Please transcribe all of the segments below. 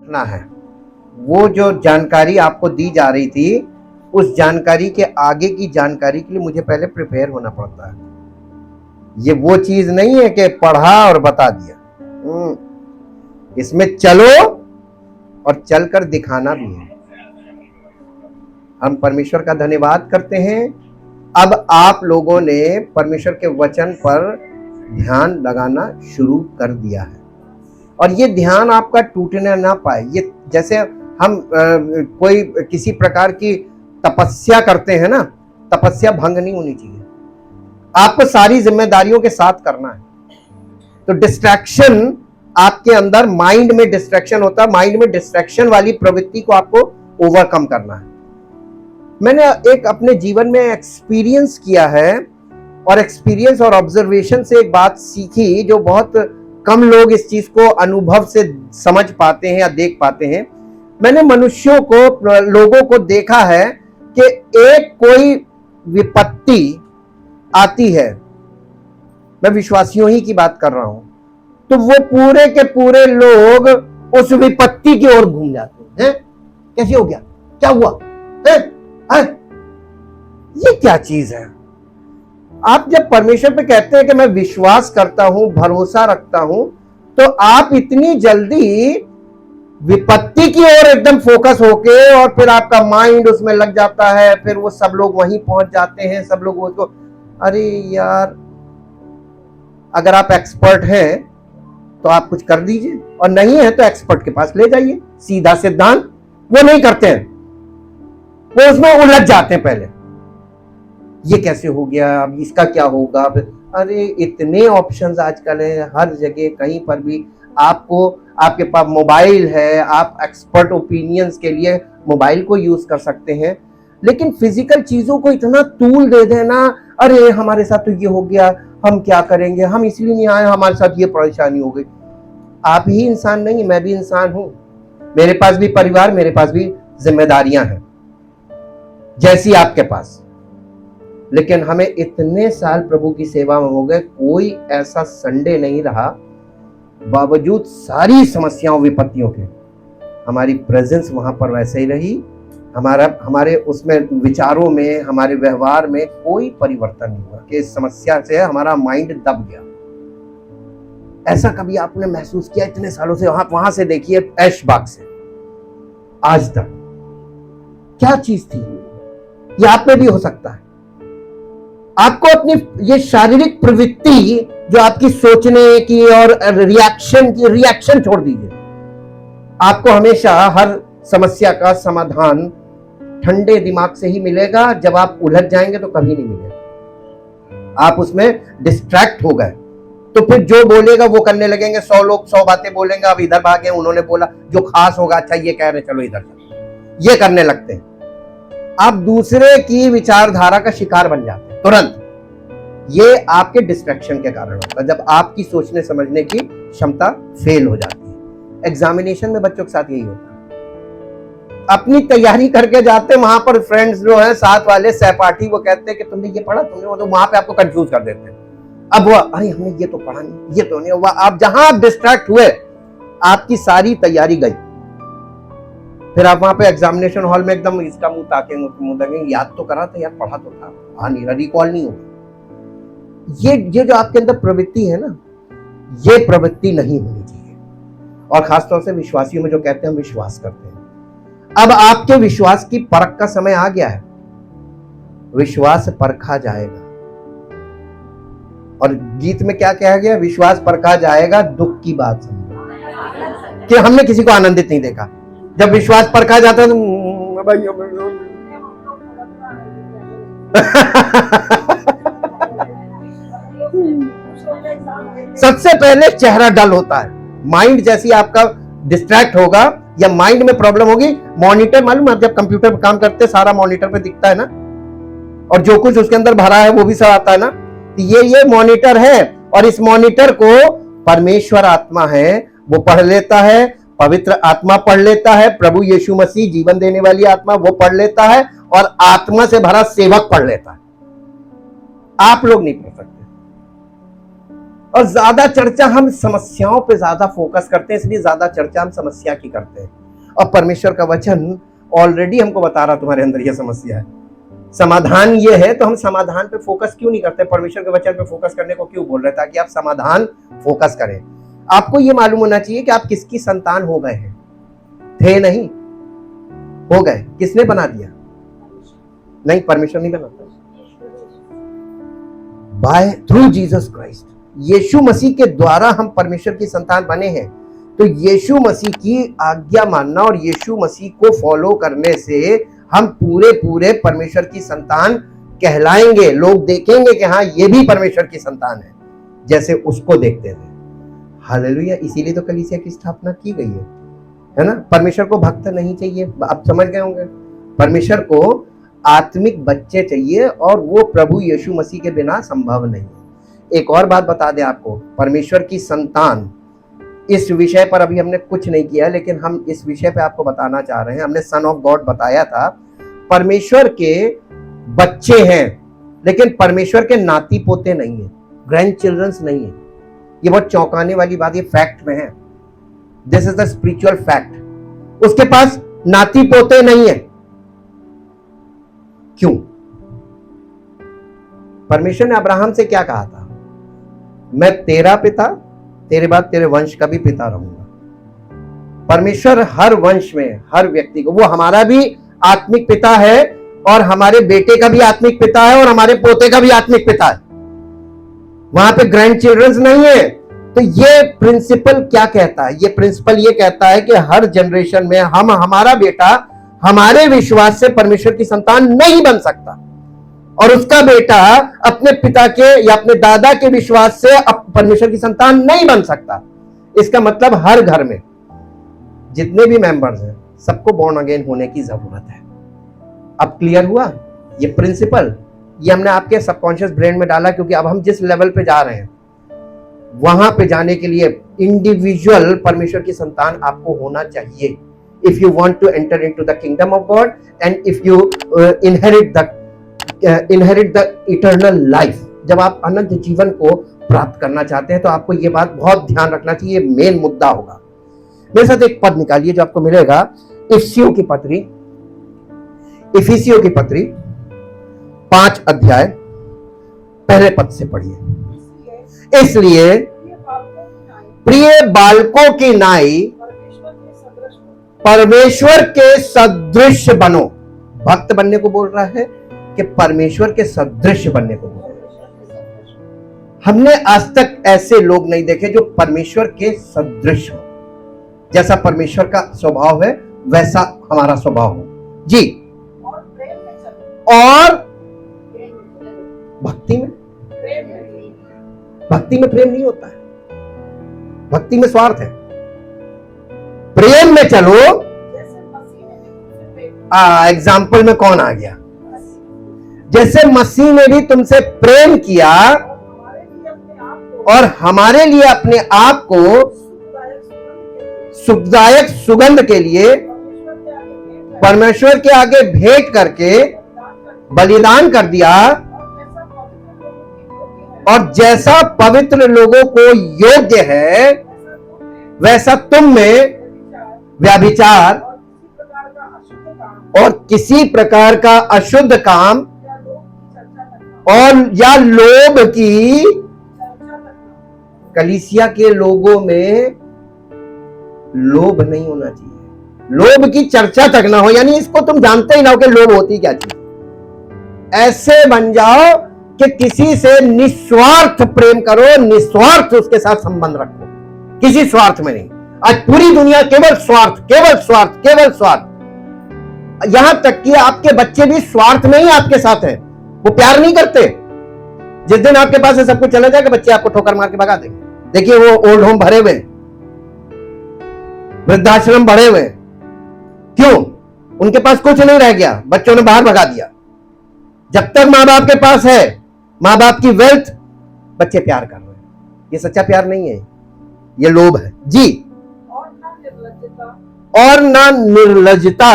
ना है वो जो जानकारी आपको दी जा रही थी, उस जानकारी के आगे की जानकारी के लिए मुझे पहले प्रिपेयर होना पड़ता है। ये वो चीज नहीं है कि पढ़ा और बता दिया। इसमें चलो और चलकर दिखाना भी है। हम परमेश्वर का धन्यवाद करते हैं। अब आप लोगों ने परमेश्वर के वचन पर ध्यान लगाना शुरू कर दिया है, और ये ध्यान आपका टूटने ना पाए। ये जैसे हम कोई किसी प्रकार की तपस्या करते हैं ना, तपस्या भंग नहीं होनी चाहिए। आपको सारी जिम्मेदारियों के साथ करना है। तो डिस्ट्रैक्शन आपके अंदर, माइंड में डिस्ट्रैक्शन होता है, माइंड में डिस्ट्रैक्शन वाली प्रवृत्ति को आपको ओवरकम करना है। मैंने एक अपने जीवन में एक्सपीरियंस किया है, और एक्सपीरियंस और ऑब्जर्वेशन से एक बात सीखी जो बहुत कम लोग इस चीज को अनुभव से समझ पाते हैं या देख पाते हैं। मैंने मनुष्यों को, लोगों को देखा है कि एक कोई विपत्ति आती है, मैं विश्वासियों ही की बात कर रहा हूं, तो वो पूरे के पूरे लोग उस विपत्ति की ओर घूम जाते हैं। कैसे हो गया, क्या हुआ है? ये क्या चीज है? आप जब परमेश्वर पे कहते हैं कि मैं विश्वास करता हूं, भरोसा रखता हूं, तो आप इतनी जल्दी विपत्ति की ओर एकदम फोकस होके, और फिर आपका माइंड उसमें लग जाता है, फिर वो सब लोग वहीं पहुंच जाते हैं, सब लोग उसको, अरे यार, अगर आप एक्सपर्ट हैं तो आप कुछ कर दीजिए, और नहीं है तो एक्सपर्ट के पास ले जाइए। सीधा सिद्धांत वो नहीं करते हैं, वो उसमें उलझ जाते हैं। पहले ये कैसे हो गया, अब इसका क्या होगा? अरे इतने ऑप्शंस आजकल है हर जगह, कहीं पर भी आपको, आपके पास मोबाइल है, आप एक्सपर्ट ओपिनियंस के लिए मोबाइल को यूज कर सकते हैं। लेकिन फिजिकल चीजों को इतना तूल दे देना, अरे हमारे साथ तो ये हो गया, हम क्या करेंगे, हम इसलिए नहीं आए, हमारे साथ ये परेशानी हो गई। आप ही इंसान नहीं, मैं भी इंसान हूं, मेरे पास भी परिवार, मेरे पास भी जिम्मेदारियां हैं जैसी आपके पास। लेकिन हमें इतने साल प्रभु की सेवा में हो गए, कोई ऐसा संडे नहीं रहा, बावजूद सारी समस्याओं विपत्तियों के, हमारी प्रेजेंस वहां पर वैसे ही रही। हमारे उसमें विचारों में, हमारे व्यवहार में कोई परिवर्तन नहीं हुआ कि इस समस्या से हमारा माइंड दब गया। ऐसा कभी आपने महसूस किया इतने सालों से? वहां से देखिए, ऐशबाग से आज तक क्या चीज थी? ये आप में भी हो सकता है। आपको अपनी ये शारीरिक प्रवृत्ति जो आपकी सोचने की और रिएक्शन छोड़ दीजिए। आपको हमेशा हर समस्या का समाधान ठंडे दिमाग से ही मिलेगा। जब आप उलझ जाएंगे तो कभी नहीं मिलेगा। आप उसमें डिस्ट्रैक्ट हो गए तो फिर जो बोलेगा वो करने लगेंगे। 100 लोग 100 बातें बोलेंगे, अब इधर भागे, उन्होंने बोला जो खास होगा, अच्छा ये कह रहे, चलो इधर चलो, ये करने लगते हैं। आप दूसरे की विचारधारा का शिकार बन जाते हैं तुरंत। ये आपके डिस्ट्रैक्शन के कारण होता है, जब आपकी सोचने समझने की क्षमता फेल हो जाती है। एग्जामिनेशन में बच्चों के साथ यही होता है। अपनी तैयारी करके जाते, वहां पर फ्रेंड्स जो है साथ वाले सहपाठी, वो कहते हैं कि तुमने ये पढ़ा, तुमने, तो वहां पे आपको कंफ्यूज कर देते हैं। अब वो, अरे हमने ये तो पढ़ा नहीं, ये तो नहीं हुआ। आप जहां डिस्ट्रैक्ट हुए, आपकी सारी तैयारी गई। फिर आप वहां पे एग्जामिनेशन हॉल में एकदम इसका मुंह ताकेंगे, मुंह देखेंगे, याद तो करा था यार, पढ़ा तो था, हाँ नहीं, रिकॉल नहीं होगा। ये जो आपके अंदर प्रवृत्ति है ना, ये प्रवृत्ति नहीं होनी चाहिए। और खासतौर से विश्वासियों में जो कहते हैं हम विश्वास करते हैं, अब आपके विश्वास की परख का समय आ गया है। विश्वास परखा जाएगा, और गीत में क्या कहा गया? विश्वास परखा जाएगा, दुख की बात समझो। कि हमने किसी को आनंदित नहीं देखा। जब विश्वास परखा जाता है तो सबसे पहले चेहरा डल होता है। माइंड जैसी आपका डिस्ट्रैक्ट होगा या माइंड में प्रॉब्लम होगी, मॉनिटर, मालूम आप जब कंप्यूटर पर काम करते हैं सारा मॉनिटर पे दिखता है ना, और जो कुछ उसके अंदर भरा है वो भी सब आता है ना। ये मॉनिटर है, और इस मॉनिटर को परमेश्वर आत्मा है वो पढ़ लेता है, पवित्र आत्मा पढ़ लेता है, प्रभु यीशु मसीह जीवन देने वाली आत्मा वो पढ़ लेता है, और आत्मा से भरा सेवक पढ़ लेता है। आप लोग नहीं पढ़ सकते। और ज्यादा चर्चा हम समस्याओं पे ज्यादा फोकस करते हैं, इसलिए ज्यादा चर्चा हम समस्या की करते हैं। और परमेश्वर का वचन ऑलरेडी हमको बता रहा तुम्हारे अंदर यह समस्या है, समाधान ये है, तो हम समाधान पे फोकस क्यों नहीं करते? परमेश्वर के वचन पे फोकस करने को क्यों बोल रहे हैं? ताकि आप समाधान फोकस करें। आपको ये मालूम होना चाहिए कि आप किसकी संतान हो गए हैं। थे नहीं, हो गए। किसने बना दिया? नहीं, परमेश्वर नहीं बनाता। बाय थ्रू जीसस क्राइस्ट, यीशु मसीह के द्वारा हम परमेश्वर की संतान बने हैं। तो यीशु मसीह की आज्ञा मानना और यीशु मसीह को फॉलो करने से हम पूरे पूरे परमेश्वर की संतान कहलाएंगे। लोग देखेंगे कि हाँ, ये भी परमेश्वर की संतान है, जैसे उसको देखते थे। हालेलुया। इसीलिए तो कलीसिया की स्थापना की गई है ना। परमेश्वर को भक्त नहीं चाहिए, आप समझ गए होंगे। परमेश्वर को आत्मिक बच्चे चाहिए, और वो प्रभु यीशु मसीह के बिना संभव नहीं है। एक और बात बता दें आपको, परमेश्वर की संतान, इस विषय पर अभी हमने कुछ नहीं किया, लेकिन हम इस विषय पे आपको बताना चाह रहे हैं। हमने सन ऑफ गॉड बताया था, परमेश्वर के बच्चे हैं, लेकिन परमेश्वर के नाती पोते नहीं है, ग्रैंड चिल्ड्रंस नहीं है। ये बहुत चौंकाने वाली बात, ये फैक्ट में है। This is the spiritual fact. उसके पास नाती पोते नहीं है। क्यों? परमेश्वर ने अब्राहम से क्या कहा था? मैं तेरा पिता, तेरे बाद तेरे वंश का भी पिता रहूंगा। परमेश्वर हर वंश में हर व्यक्ति को, वो हमारा भी आत्मिक पिता है, और हमारे बेटे का भी आत्मिक पिता है, और हमारे पोते का भी आत्मिक पिता है। वहां पे ग्रैंड चिल्ड्रंस नहीं है। तो ये प्रिंसिपल क्या कहता है? ये प्रिंसिपल ये कहता है कि हर जनरेशन में हमारा बेटा हमारे विश्वास से परमेश्वर की संतान नहीं बन सकता, और उसका बेटा अपने पिता के या अपने दादा के विश्वास से परमेश्वर की संतान नहीं बन सकता। इसका मतलब हर घर में जितने भी मेंबर्स हैं, सबको बॉर्न अगेन होने की जरूरत है। अब क्लियर हुआ ये प्रिंसिपल? ये हमने आपके सबकॉन्शियस ब्रेन में डाला, क्योंकि अब हम जिस लेवल पे जा रहे हैं, वहां पे जाने के लिए इंडिविजुअल परमेश्वर की संतान आपको होना चाहिए। If you want to enter into the kingdom of God, and if you inherit the eternal life, जब आप अनंत जीवन को प्राप्त करना चाहते हैं, तो आपको ये बात बहुत ध्यान रखना चाहिए। मेन मुद्दा होगा। मेरे साथ एक पद निकालिए जो आपको मिलेगा, इफिसियों की पत्री 5 अध्याय पहले पद से पढ़िए। इसलिए प्रिय बालकों की नाई परमेश्वर के सदृश बनो। भक्त बनने को बोल रहा है कि परमेश्वर के सदृश बनने को बोल रहा है। हमने आज तक ऐसे लोग नहीं देखे जो परमेश्वर के सदृश हो। जैसा परमेश्वर का स्वभाव है, वैसा हमारा स्वभाव हो जी। और भक्ति में प्रेम नहीं होता है, भक्ति में स्वार्थ है। प्रेम में चलो। एग्जाम्पल में कौन आ गया? जैसे मसीह ने भी तुमसे प्रेम किया और हमारे लिए अपने आप को सुखदायक सुगंध के लिए परमेश्वर के आगे भेंट करके बलिदान कर दिया, और जैसा पवित्र लोगों को योग्य है, वैसा तुम में व्यभिचार और किसी प्रकार का अशुद्ध काम और या लोभ की, कलीसिया के लोगों में लोभ नहीं होना चाहिए। लोभ की चर्चा तक ना हो, यानी इसको तुम जानते ही ना हो कि लोभ होती क्या चीज। ऐसे बन जाओ कि किसी से निस्वार्थ प्रेम करो, निस्वार्थ उसके साथ संबंध रखो, किसी स्वार्थ में नहीं। आज पूरी दुनिया केवल स्वार्थ, केवल स्वार्थ, केवल स्वार्थ। यहां तक कि आपके बच्चे भी स्वार्थ में ही आपके साथ हैं, वो प्यार नहीं करते। जिस दिन आपके पास से सब कुछ चला जाएगा, बच्चे आपको ठोकर मार के भगा देंगे। देखिए, वो ओल्ड होम भरे हुए, वृद्धाश्रम भरे हुए। क्यों? उनके पास कुछ नहीं रह गया, बच्चों ने बाहर भगा दिया। जब तक माँ बाप के पास है, माँ बाप की वेल्थ, बच्चे प्यार कर रहे हैं। ये सच्चा प्यार नहीं है, ये लोभ है जी। और ना निर्लज्जता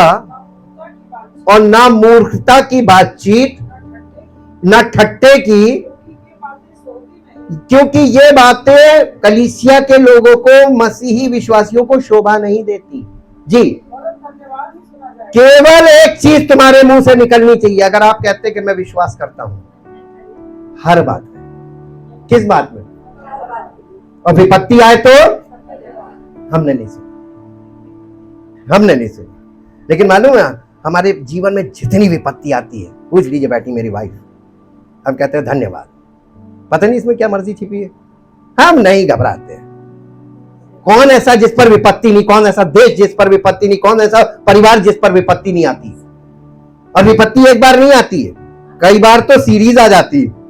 और ना मूर्खता की बातचीत, ना ठट्टे की, क्योंकि ये बातें कलीसिया के लोगों को, मसीही विश्वासियों को शोभा नहीं देती। जी, केवल एक चीज तुम्हारे मुंह से निकलनी चाहिए, अगर आप कहते कि मैं विश्वास करता हूं हर बात में। किस बात में? और विपत्ति आए तो हमने नहीं सुनी। लेकिन मालूम है हमारे जीवन में जितनी विपत्ति आती है, पूछ लीजिए बैठी मेरी वाइफ, हम कहते हैं धन्यवाद, पता नहीं इसमें क्या मर्जी छिपी है। हम नहीं घबराते हैं। कौन ऐसा जिस पर विपत्ति नहीं, कौन ऐसा देश जिस पर विपत्ति नहीं, कौन ऐसा परिवार जिस पर विपत्ति नहीं आती। और विपत्ति एक बार नहीं आती है, कई बार तो सीरीज आ जाती है।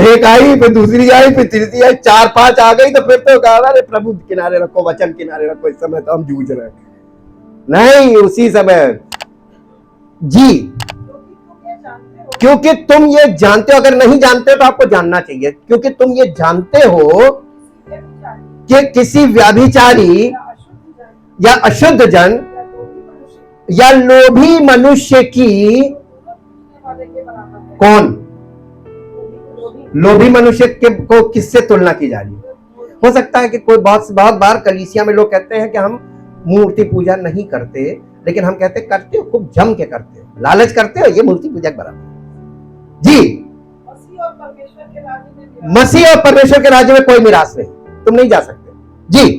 एक आई, फिर दूसरी आई, फिर तीसरी आई, 4-5 आ गई तो फिर तो कहा अरे प्रभु किनारे रखो, वचन किनारे रखो, इस समय तो हम जूझ रहे हैं। नहीं, उसी समय। जी, क्योंकि तुम ये जानते हो, अगर नहीं जानते हो तो आपको जानना चाहिए, क्योंकि तुम ये जानते हो कि किसी व्याभिचारी या अशुद्ध जन या लोभी मनुष्य की, कौन लोभी मनुष्य को किससे तुलना की जा रही है? हो सकता है कि कोई बहुत बार कलीसिया में लोग कहते हैं कि हम मूर्ति पूजा नहीं करते, लेकिन हम कहते करते हो, खूब जम के करते हो, लालच करते हो, ये मूर्ति पूजा के बराबर। जी, मसीह और परमेश्वर के राज्य में कोई मिरास नहीं, तुम नहीं जा सकते। जी,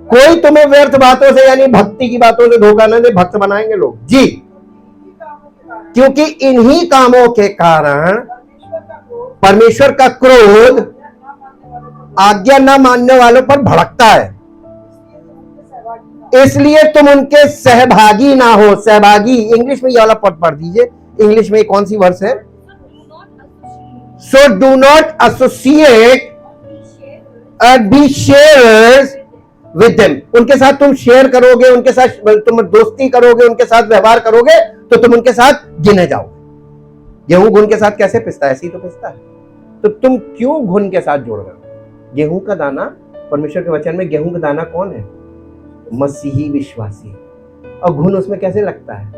कोई तुम्हें व्यर्थ बातों से यानी भक्ति की बातों से धोखा न दे, भक्त बनाएंगे लोग। जी, क्योंकि इन्हीं कामों के कारण परमेश्वर का क्रोध आज्ञा न मानने वालों पर भड़कता है, इसलिए तुम उनके सहभागी ना हो। सहभागी, इंग्लिश में ये वाला पद पढ़ दीजिए, इंग्लिश में कौन सी वर्स है? So do not associate and be sharers with them। उनके साथ तुम शेयर करोगे, उनके साथ तुम दोस्ती करोगे, उनके साथ व्यवहार करोगे तो तुम उनके साथ गिने जाओगे। गेहूं घुन के साथ कैसे पिसता है, ऐसे ही तो पिसता है। तो तुम क्यों घुन के साथ जोड़ रहे हो? गेहूं का दाना, परमेश्वर के वचन में गेहूं का दाना कौन है? मसीही विश्वासी। और घुन उसमें कैसे लगता है?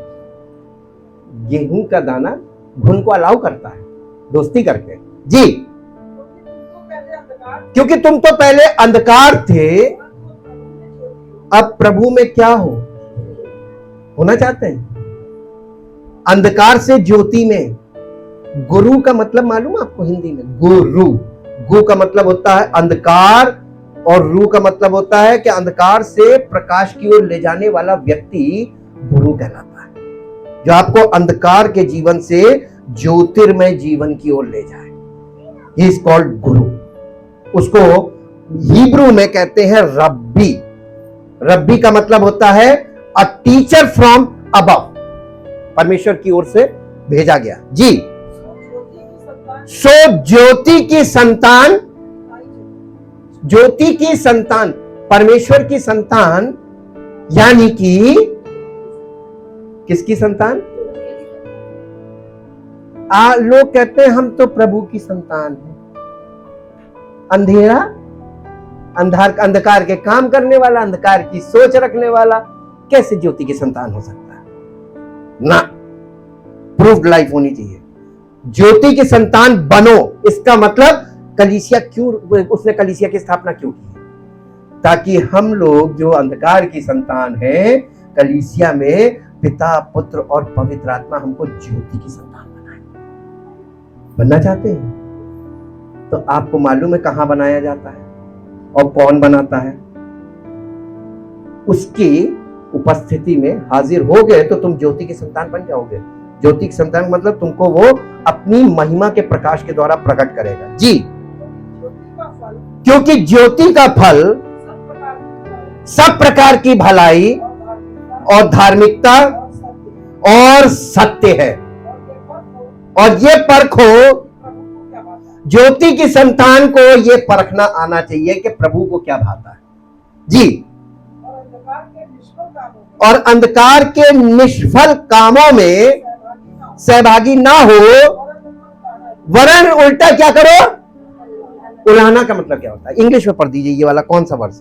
गेहूं का दाना घुन को अलाउ करता है दोस्ती करके। जी, क्योंकि तुम तो पहले अंधकार थे, अब प्रभु में क्या होना चाहते हैं? अंधकार से ज्योति में। गुरु का मतलब मालूम आपको हिंदी में? गुरु, गु का मतलब होता है अंधकार और रू का मतलब होता है कि अंधकार से प्रकाश की ओर ले जाने वाला व्यक्ति गुरु कहलाता है, जो आपको अंधकार के जीवन से ज्योतिर्मय जीवन की ओर ले जाए। ही इज कॉल्ड गुरु। उसको हिब्रू में कहते हैं रब्बी। रब्बी का मतलब होता है अ टीचर फ्रॉम अबव, परमेश्वर की ओर से भेजा गया। जी, सो ज्योति की संतान, ज्योति की संतान, परमेश्वर की संतान, यानी कि किसकी संतान? लोग कहते हैं हम तो प्रभु की संतान हैं। अंधेरा, अंधकार के काम करने वाला, अंधकार की सोच रखने वाला कैसे ज्योति की संतान हो सकता है? ना, प्रूव्ड लाइफ होनी चाहिए। ज्योति की संतान बनो, इसका मतलब कलीसिया क्यों, उसने कलीसिया की स्थापना क्यों की? ताकि हम लोग जो अंधकार की संतान हैं, कलीसिया में पिता, पुत्र और पवित्र आत्मा हमको ज्योति की संतान बनाए। बनना चाहते हैं तो आपको मालूम है कहां बनाया जाता है और कौन बनाता है? उसकी उपस्थिति में हाजिर हो गए तो तुम ज्योति की संतान बन जाओगे। ज्योति की संतान मतलब तुमको वो अपनी महिमा के प्रकाश के द्वारा प्रकट करेगा। जी, क्योंकि ज्योति का फल सब प्रकार की भलाई और धार्मिकता और सत्य है। और ये परखो, ज्योति की संतान को ये परखना आना चाहिए कि प्रभु को क्या भाता है। जी, और अंधकार के निष्फल कामों में सहभागी ना हो, वरन उल्टा क्या करो? उलाहना का मतलब क्या होता है? इंग्लिश में पढ़ दीजिए, ये वाला कौन सा वर्ष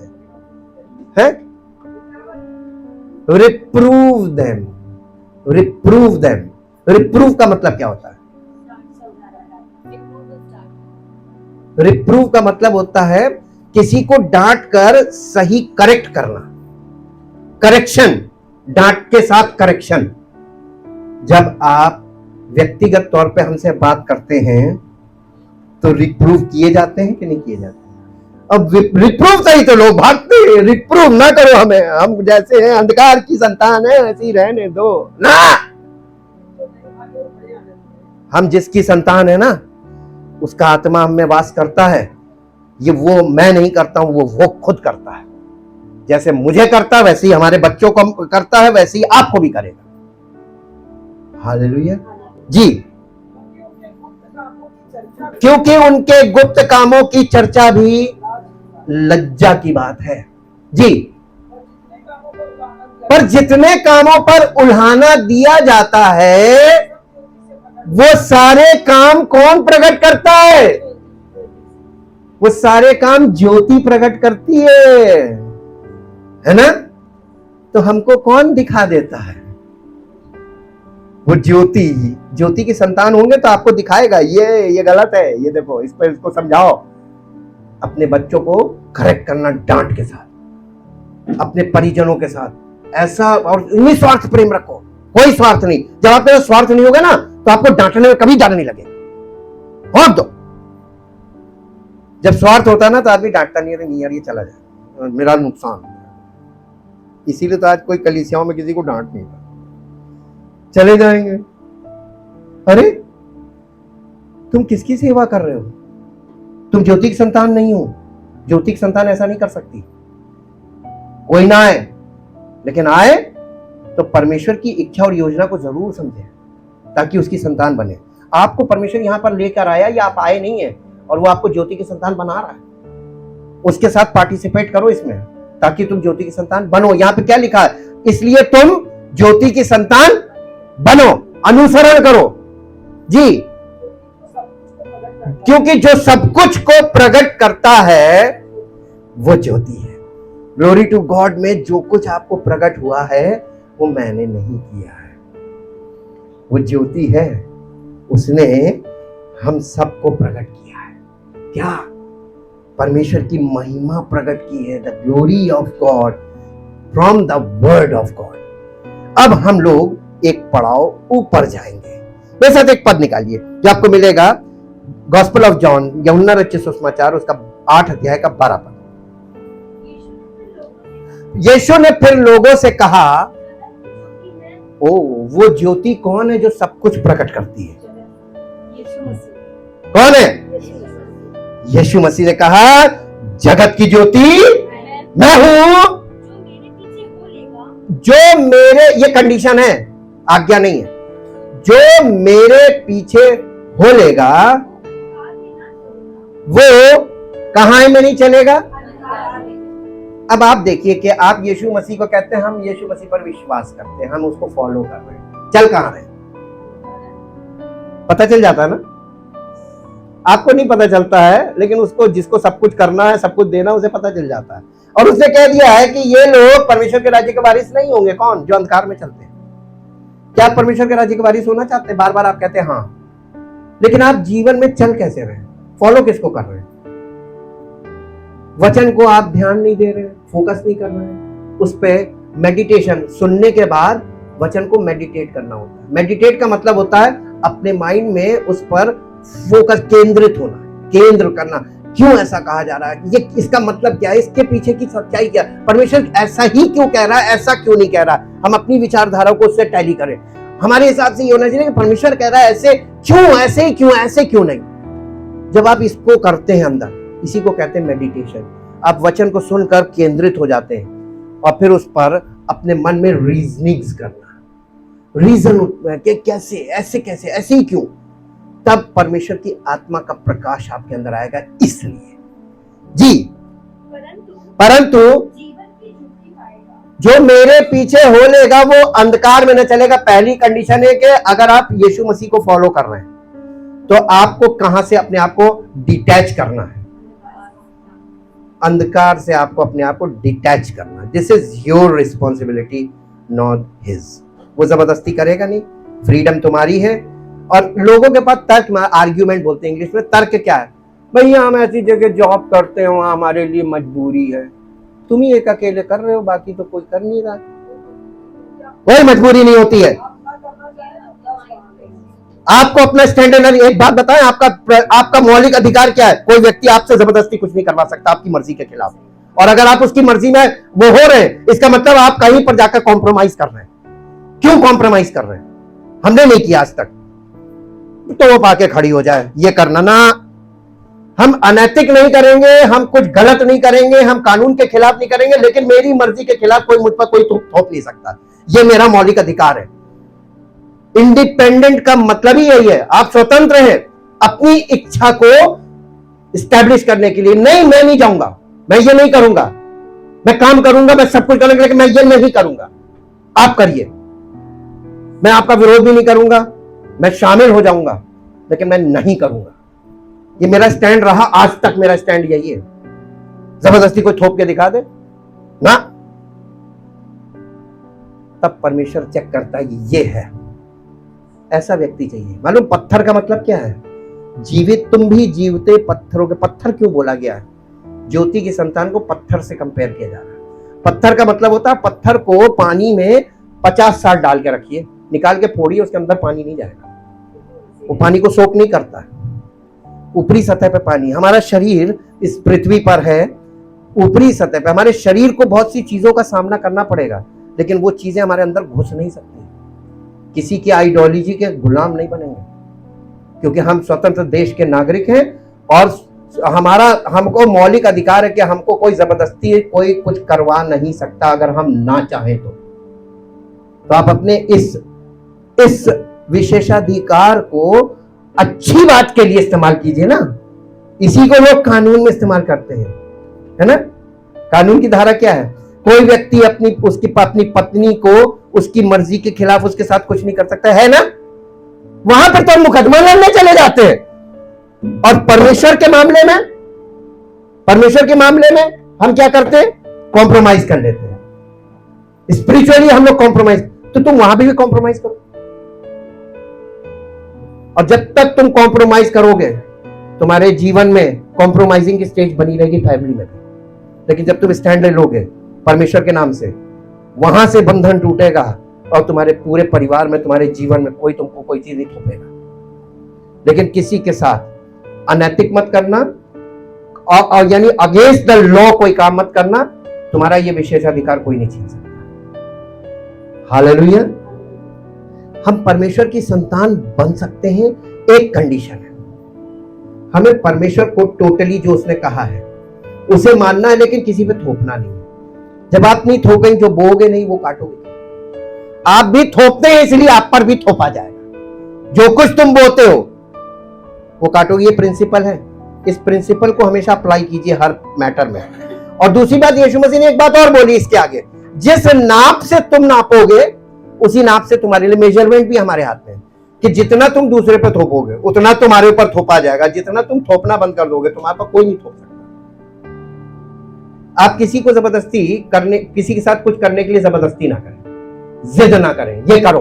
है? रिप्रूव देम। रिप्रूव देम, रिप्रूव का मतलब क्या होता है? रिप्रूव का मतलब होता है किसी को डांट कर सही करेक्ट करना, करेक्शन, डांट के साथ करेक्शन। जब आप व्यक्तिगत तौर पे हमसे बात करते हैं तो रिप्रूव किए जाते हैं कि नहीं किए जाते? अब रिप्रूव से ही तो लोग भागते हैं, रिप्रूव ना करो हमें, हम जैसे हैं अंधकार की संतान है ऐसे ही रहने दो ना। हम जिसकी संतान है ना उसका आत्मा हम में वास करता है। ये वो मैं नहीं करता हूं, वो खुद करता है। जैसे मुझे करता है वैसे ही हमारे बच्चों को करता है, वैसे ही आपको भी करेगा। हालेलुया जी। क्योंकि उनके गुप्त कामों की चर्चा भी लज्जा की बात है जी। पर जितने कामों पर उल्हाना दिया जाता है वो सारे काम कौन प्रकट करता है? वो सारे काम ज्योति प्रकट करती है ना? तो हमको कौन दिखा देता है? वो ज्योति। ज्योति की संतान होंगे तो आपको दिखाएगा ये गलत है, ये देखो इस पर इसको समझाओ। अपने बच्चों को करेक्ट करना डांट के साथ, अपने परिजनों के साथ ऐसा, और निस्वार्थ प्रेम रखो, कोई स्वार्थ नहीं। जब आप में स्वार्थ नहीं होगा ना तो आपको डांटने में कभी डर नहीं लगेगा। और दो जब स्वार्थ होता है ना तो आदमी डांटता नहीं यार ये चला जाए, मेरा नुकसान। इसीलिए तो आज कोई कलीसियाओं में किसी को डांट नहीं था, चले जाएंगे। अरे तुम किसकी सेवा कर रहे हो? तुम ज्योति की संतान नहीं हो। ज्योति की संतान ऐसा नहीं कर सकती। कोई ना आए, लेकिन आए तो परमेश्वर की इच्छा और योजना को जरूर समझे ताकि उसकी संतान बने। आपको परमेश्वर यहां पर लेकर आया या आप आए नहीं है और वो आपको ज्योति की संतान बना रहा है। उसके साथ पार्टिसिपेट करो इसमें ताकि तुम ज्योति की संतान बनो। यहां पे क्या लिखा है? इसलिए तुम ज्योति की संतान बनो, अनुसरण करो जी। क्योंकि जो सब कुछ को प्रकट करता है वो ज्योति है। Glory to God. में जो कुछ आपको प्रकट हुआ है वो मैंने नहीं किया है, वो ज्योति है। उसने हम सबको प्रकट किया है। क्या? परमेश्वर की महिमा प्रकट की है, the glory of God from the word of God. अब हम लोग एक पड़ाव ऊपर जाएंगे। मेरे साथ एक पद निकालिए जो आपको मिलेगा गॉस्पेल ऑफ जॉन, यूहन्ना रचित सुसमाचार, उसका 8 अध्याय का 12 पद। यीशु ने फिर लोगों से कहा, ओ वो ज्योति कौन है जो सब कुछ प्रकट करती है? कौन है? यीशु मसीह ने कहा, जगत की ज्योति मैं हूं। जो मेरे, ये कंडीशन है, आज्ञा नहीं है, जो मेरे पीछे हो लेगा वो कहां में नहीं चलेगा। अब आप देखिए कि आप यीशु मसीह को कहते हैं हम यीशु मसीह पर विश्वास करते हैं, हम उसको फॉलो कर रहे हैं, चल कहां रहे? पता चल जाता है ना? आपको नहीं पता चलता है, लेकिन उसको, जिसको सब कुछ करना है, सब कुछ देना, उसे पता चल जाता है। और उसने कह दिया है कि ये लोग परमेश्वर के राज्य के वारिस नहीं होंगे। कौन? जो अंधकार में चलते हैं। क्या आप परमेश्वर के राज्य के वारिस होना चाहते हैं? बार बार आप कहते हैं हाँ, लेकिन आप जीवन में चल कैसे रहे? फॉलो किसको कर रहे हैं? वचन को आप ध्यान नहीं दे रहे, फोकस नहीं कर रहे हैं उस पर। मेडिटेशन, सुनने के बाद वचन को मेडिटेट करना होता है। मेडिटेट का मतलब होता है अपने माइंड में उस पर फोकस, केंद्रित होना, केंद्र करना। क्यों ऐसा कहा जा रहा है? ये इसका मतलब क्या है? इसके पीछे की सच्चाई क्या? परमेश्वर ऐसा ही क्यों कह रहा है, ऐसा क्यों नहीं कह रहा? हम अपनी विचारधारा को उससे टैली करें। हमारे हिसाब से ये होना चाहिए कि परमेश्वर कह रहा है ऐसे क्यों, ऐसे क्यों, ऐसे क्यों नहीं। जब आप इसको करते हैं अंदर, इसी को कहते हैं मेडिटेशन। आप वचन को सुनकर केंद्रित हो जाते हैं और फिर उस पर अपने मन में रीजनिंग्स करना, रीजन कि कैसे, ऐसे कैसे, ऐसे ही क्यों। तब परमेश्वर की आत्मा का प्रकाश आपके अंदर आएगा। इसलिए जी, परंतु जो मेरे पीछे हो लेगा वो अंधकार में न चलेगा। पहली कंडीशन है कि अगर आप यीशु मसीह को फॉलो कर रहे हैं तो आपको कहां से अपने आप को डिटैच करना है? अंधकार से आपको अपने आप को डिटैच करना। This is your responsibility, not his. वो जबरदस्ती करेगा नहीं, फ्रीडम तुम्हारी है। और लोगों के पास तर्क, आर्ग्यूमेंट बोलते हैं इंग्लिश में, तर्क क्या है? भैया हम ऐसी जगह जॉब करते हैं, वहां हमारे लिए मजबूरी है। तुम ही एक अकेले कर रहे हो, बाकी तो कोई कर नहीं रहा, कोई मजबूरी नहीं होती है। आपको अपना स्टैंडर्ड, एक बात बताएं, आपका मौलिक अधिकार क्या है? कोई व्यक्ति आपसे जबरदस्ती कुछ नहीं करवा सकता आपकी मर्जी के खिलाफ। और अगर आप उसकी मर्जी में वो हो रहे हैं, इसका मतलब आप कहीं पर जाकर कॉम्प्रोमाइज कर रहे हैं। क्यों कॉम्प्रोमाइज कर रहे हैं? हमने नहीं किया आज तक, तो वो पाके खड़ी हो जाए, ये करना ना। हम अनैतिक नहीं करेंगे, हम कुछ गलत नहीं करेंगे, हम कानून के खिलाफ नहीं करेंगे, लेकिन मेरी मर्जी के खिलाफ कोई मुझ पर कोई थोप नहीं सकता। ये मेरा मौलिक अधिकार है। इंडिपेंडेंट का मतलब ही यही है, आप स्वतंत्र हैं अपनी इच्छा को स्टैब्लिश करने के लिए। नहीं, मैं नहीं जाऊंगा, मैं ये नहीं करूंगा, मैं काम करूंगा, मैं सब कुछ करूंगा, लेकिन मैं ये नहीं करूंगा। आप करिए, मैं आपका विरोध भी नहीं करूंगा, मैं शामिल हो जाऊंगा, लेकिन मैं नहीं करूंगा। ये मेरा स्टैंड रहा आज तक, मेरा स्टैंड यही है। जबरदस्ती कोई थोप के दिखा दे ना, तब परमेश्वर चेक करता है ये है, ऐसा व्यक्ति चाहिए। मालूम पत्थर का मतलब क्या है? जीवित, तुम भी जीवते पत्थरों के। पत्थर क्यों बोला गया है? ज्योति की संतान को पत्थर से कंपेयर किया जा रहा है। पत्थर का मतलब होता है, पत्थर को पानी में 50 साल डाल के रखिए, निकाल के फोड़िए, उसके अंदर पानी नहीं जाएगा, वो पानी को सोख नहीं करता है। ऊपरी सतह पे पानी, हमारा शरीर इस पृथ्वी पर है, ऊपरी सतह पे हमारे शरीर को बहुत सी चीजों का सामना करना पड़ेगा, लेकिन वो चीजें हमारे अंदर घुस नहीं सकती। किसी की आइडियोलॉजी के गुलाम नहीं बनेंगे, क्योंकि हम स्वतंत्र देश के नागरिक हैं और हमको मौलिक अधिकार है कि हमको कोई जबरदस्ती कोई कुछ करवा नहीं सकता अगर हम ना चाहें तो आप अपने इस विशेषाधिकार को अच्छी बात के लिए इस्तेमाल कीजिए ना। इसी को लोग कानून में इस्तेमाल करते हैं, है ना। कानून की धारा क्या है? कोई व्यक्ति अपनी पत्नी को उसकी मर्जी के खिलाफ उसके साथ कुछ नहीं कर सकता, है ना। वहां पर तो मुकदमा लड़ने चले जाते हैं। और परमेश्वर के मामले में हम क्या करते हैं? कॉम्प्रोमाइज कर लेते हैं। स्पिरिचुअली हम लोग कॉम्प्रोमाइज, तो तुम वहां भी कॉम्प्रोमाइज करो। और जब तक तुम कॉम्प्रोमाइज करोगे, तुम्हारे जीवन में कॉम्प्रोमाइजिंग की स्टेज बनी रहेगी, फैमिली में भी। लेकिन जब तुम स्टैंड लोगे परमेश्वर के नाम से, वहां से बंधन टूटेगा और तुम्हारे पूरे परिवार में, तुम्हारे जीवन में कोई तुमको कोई चीज नहीं थोपेगा। लेकिन किसी के साथ अनैतिक मत करना, और यानी अगेंस्ट द लॉ कोई काम मत करना। तुम्हारा ये विशेषाधिकार कोई नहीं छीन सकता। हालेलुया। हम परमेश्वर की संतान बन सकते हैं, एक कंडीशन है, हमें परमेश्वर को टोटली जो उसने कहा है उसे मानना है, लेकिन किसी पे थोपना नहीं है। जब आप नहीं थोपेंगे, जो बोओगे नहीं वो काटोगे। आप भी थोपते हैं, इसलिए आप पर भी थोपा जाएगा। जो कुछ तुम बोते हो वो काटोगे। ये प्रिंसिपल है, इस प्रिंसिपल को हमेशा अप्लाई कीजिए हर मैटर में। और दूसरी बात, यीशु मसीह ने एक बात और बोली इसके आगे, जिस नाप से तुम नापोगे उसी नाप से तुम्हारे लिए, मेजरमेंट भी हमारे हाथ में है कि जितना तुम दूसरे पर थोपोगे उतना तुम्हारे ऊपर थोपा जाएगा। जितना तुम थोपना बंद कर दोगे, तुम्हारे पर कोई नहीं थोप सकता। आप किसी को जबरदस्ती करने, किसी के साथ कुछ करने के लिए जबरदस्ती ना करें, जिद ना करें, ये करो,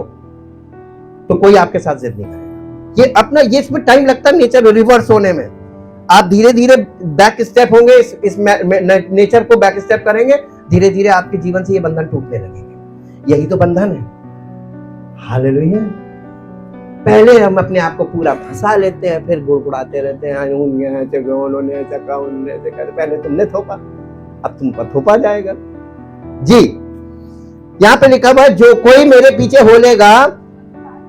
तो कोई आपके साथ जिद नहीं करेगा। ये अपना, ये इसमें टाइम लगता है नेचर रिवर्स होने में। आप धीरे धीरे बैक स्टेप होंगे, इस नेचर को बैक स्टेप करेंगे, धीरे धीरे आपके जीवन से ये बंधन टूटने लगेंगे। यही तो बंधन है। हालेलुया। पहले हम अपने आप को पूरा फंसा लेते हैं, फिर गुड़गुड़ाते रहते हैं, उन्होंने ऐसा कहा, उन्होंने ऐसा कहा। पहले तुमने थोपा, अब तुम पर थोपा जाएगा। जी, यहां पे लिखा हुआ है, जो कोई मेरे पीछे होलेगा,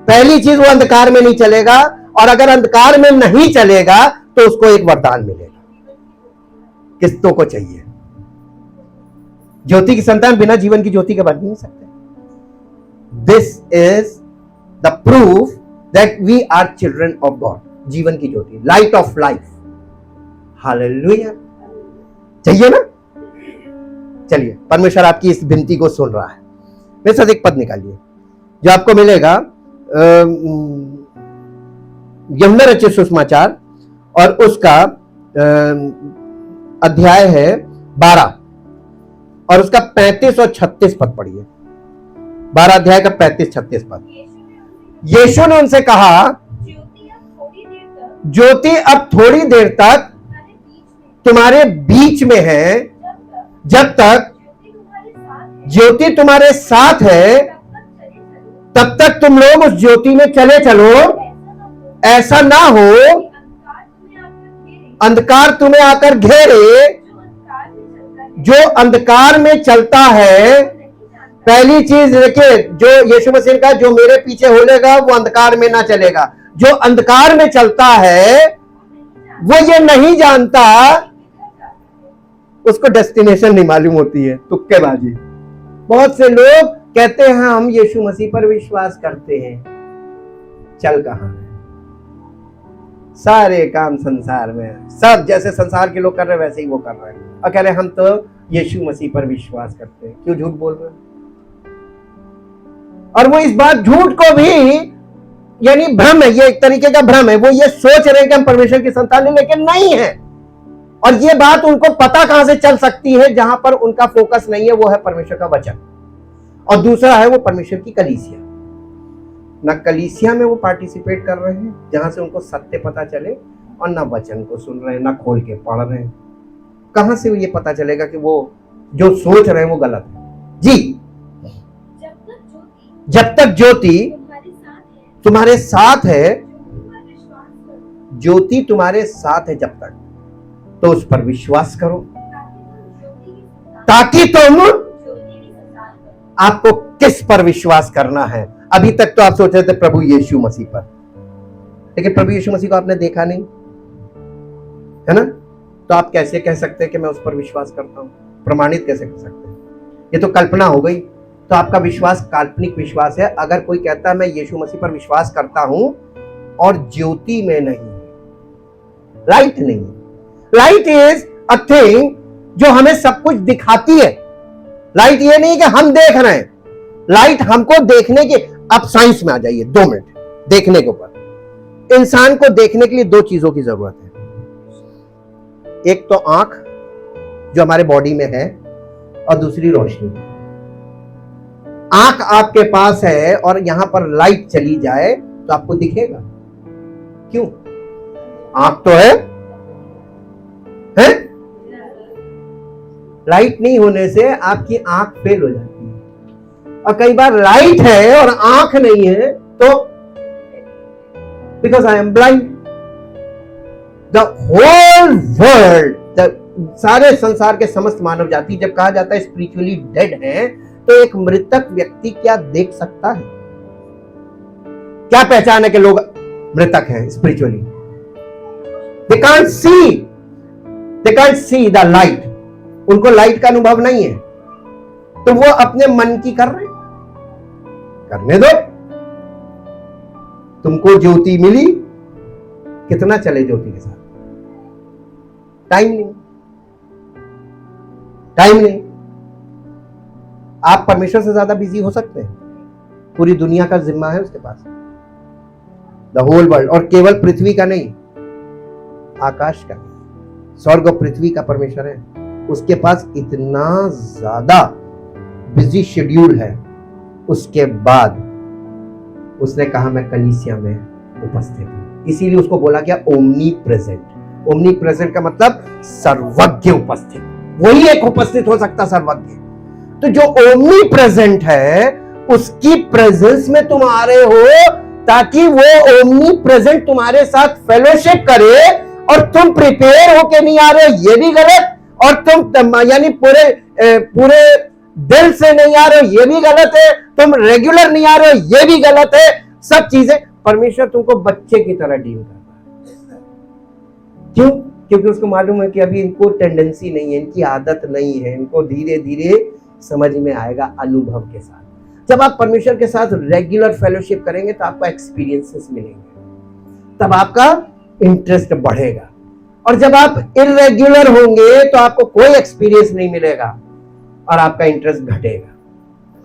पहली चीज वो अंधकार में नहीं चलेगा, और अगर अंधकार में नहीं चलेगा तो उसको एक वरदान मिलेगा। किस्तों को चाहिए। ज्योति की संतान बिना जीवन की ज्योति के बन नहीं सकते। This is the proof that we are children of God. जीवन की ज्योति, लाइट ऑफ लाइफ। हालेलुया। चाहिए ना? चलिए, परमेश्वर आपकी इस विनती को सुन रहा है। मेरे साथ एक पद निकालिए जो आपको मिलेगा यूहन्ना रचित सुसमाचार, और उसका अध्याय है 12 और उसका 35 और 36 पद पढ़िए। 12 अध्याय का 35-36 पद। यीशु ने उनसे कहा, ज्योति अब थोड़ी देर तक तुम्हारे बीच में है, जब तक ज्योति तुम्हारे साथ है तब तक तुम लोग उस ज्योति में चले चलो। ऐसा ना हो अंधकार तुम्हें आकर घेरे। जो अंधकार में चलता है, पहली चीज देखिए, जो यीशु मसीह ने कहा, जो मेरे पीछे होलेगा वो अंधकार में ना चलेगा। जो अंधकार में चलता है वो ये नहीं जानता, उसको डेस्टिनेशन नहीं मालूम होती है, तुक्केबाजी। बहुत से लोग कहते हैं हम यीशु मसीह पर विश्वास करते हैं, चल कहां है? सारे काम संसार में, सब जैसे संसार के लोग कर रहे हैं वैसे ही वो कर रहे हैं, और कह रहे हैं हम तो यीशु मसीह पर विश्वास करते हैं। क्यों झूठ बोल रहे हैं? और वो इस बात झूठ को भी, यानी भ्रम है, ये एक तरीके का भ्रम है। वो ये सोच रहे हैं कि हम परमेश्वर की संतान हैं, लेकिन नहीं है। और ये बात उनको पता कहां से चल सकती है? जहां पर उनका फोकस नहीं है, वो है परमेश्वर का वचन, और दूसरा है वो परमेश्वर की कलीसिया। ना कलीसिया में वो पार्टिसिपेट कर रहे हैं जहां से उनको सत्य पता चले, और ना वचन को सुन रहे हैं, ना खोल के पढ़ रहे हैं। कहां से ये पता चलेगा कि वो जो सोच रहे हैं वो गलत है? जी, जब तक ज्योति तुम्हारे साथ है, ज्योति तुम्हारे साथ है जब तक, तो उस पर विश्वास करो, ताकि तुम, आपको किस पर विश्वास करना है? अभी तक तो आप सोच रहे थे प्रभु यीशु मसीह पर, लेकिन प्रभु यीशु मसीह को आपने देखा नहीं है ना, तो आप कैसे कह सकते हैं कि मैं उस पर विश्वास करता हूं? प्रमाणित कैसे कर सकते हैं? ये तो कल्पना हो गई। तो आपका विश्वास काल्पनिक विश्वास है। अगर कोई कहता है मैं यीशु मसीह पर विश्वास करता हूं और ज्योति में नहीं, लाइट नहीं, लाइट इज अ थिंग जो हमें सब कुछ दिखाती है। लाइट ये नहीं कि हम देख रहे हैं, लाइट हमको देखने के, अब साइंस में आ जाइए 2 मिनट देखने के ऊपर। इंसान को देखने के लिए 2 चीजों की जरूरत है, एक तो आंख जो हमारे बॉडी में है, और दूसरी रोशनी। आंख आपके पास है और यहां पर लाइट चली जाए तो आपको दिखेगा। क्यों? आंख तो है? लाइट नहीं होने से आपकी आंख फेल हो जाती है। और कई बार लाइट है और आंख नहीं है, तो because I am blind. The whole world, सारे संसार के समस्त मानव जाति, जब कहा जाता है स्पिरिचुअली डेड है, तो एक मृतक व्यक्ति क्या देख सकता है? क्या पहचान है कि लोग मृतक हैं spiritually? They can't see the light. उनको लाइट का अनुभव नहीं है, तो वो अपने मन की कर रहे हैं। करने दो। तुमको ज्योति मिली, कितना चले ज्योति के साथ? टाइम नहीं। आप परमेश्वर से ज्यादा बिजी हो सकते हैं। पूरी दुनिया का जिम्मा है उसके पास, द होल वर्ल्ड। और केवल पृथ्वी का नहीं, आकाश का, स्वर्ग और पृथ्वी का परमेश्वर है। उसके पास इतना ज्यादा बिजी शेड्यूल है। उसके बाद उसने कहा मैं कलीसिया में उपस्थित हूं, इसीलिए उसको बोला गया ओमनी प्रेजेंट। ओमनी प्रेजेंट का मतलब सर्वज्ञ उपस्थित। वही एक उपस्थित हो सकता सर्वज्ञ। तो जो ओमनी प्रेजेंट है उसकी प्रेजेंस में तुम आ रहे हो, ताकि वो ओमनी प्रेजेंट तुम्हारे साथ फेलोशिप करे, और तुम प्रिपेयर होके नहीं आ रहे हो, ये भी गलत। और तुम यानी पूरे दिल से नहीं आ रहे हो, ये भी गलत है। तुम रेगुलर नहीं आ रहे हो, ये भी गलत है। सब चीजें परमेश्वर तुमको बच्चे की तरह डील करता है। क्यों? क्योंकि उसको मालूम है कि अभी इनको टेंडेंसी नहीं है, इनकी आदत नहीं है, इनको धीरे धीरे समझ में आएगा अनुभव के साथ। जब आप परमेश्वर के साथ रेगुलर फेलोशिप करेंगे तो आपको एक्सपीरियंसेस मिलेंगे, तब आपका इंटरेस्ट बढ़ेगा। और जब आप इरेगुलर होंगे तो आपको कोई एक्सपीरियंस नहीं मिलेगा और आपका इंटरेस्ट घटेगा।